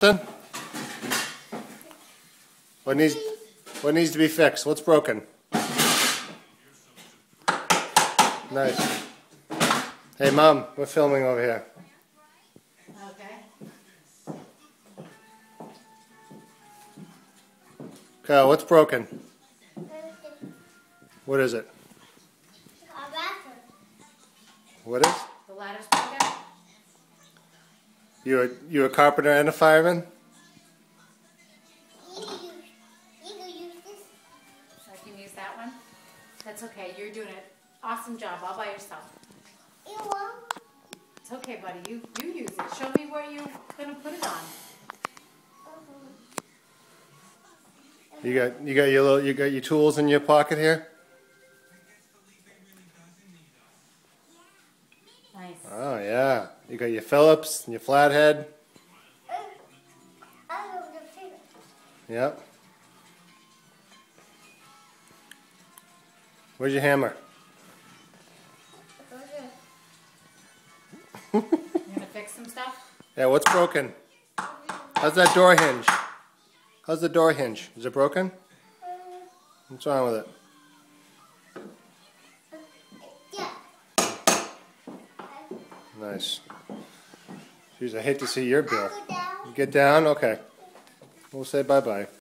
What needs what needs to be fixed? What's broken? Nice. Hey, Mom, we're filming over here. Okay. Kyle, what's broken? What is it? What is? The ladder's broken? You a carpenter and a fireman? I can use that one? That's okay. You're doing an awesome job all by yourself. It's okay, buddy. You use it. Show me where you're going to put it on. You got your tools in your pocket here? Nice. Oh yeah. You got your Phillips and your flathead. Yep. Where's your hammer? You going to fix some stuff? Yeah, what's broken? How's that door hinge? How's the door hinge? Is it broken? What's wrong with it? Nice. Jeez, I hate to see your bill. Get down? Okay. We'll say bye-bye.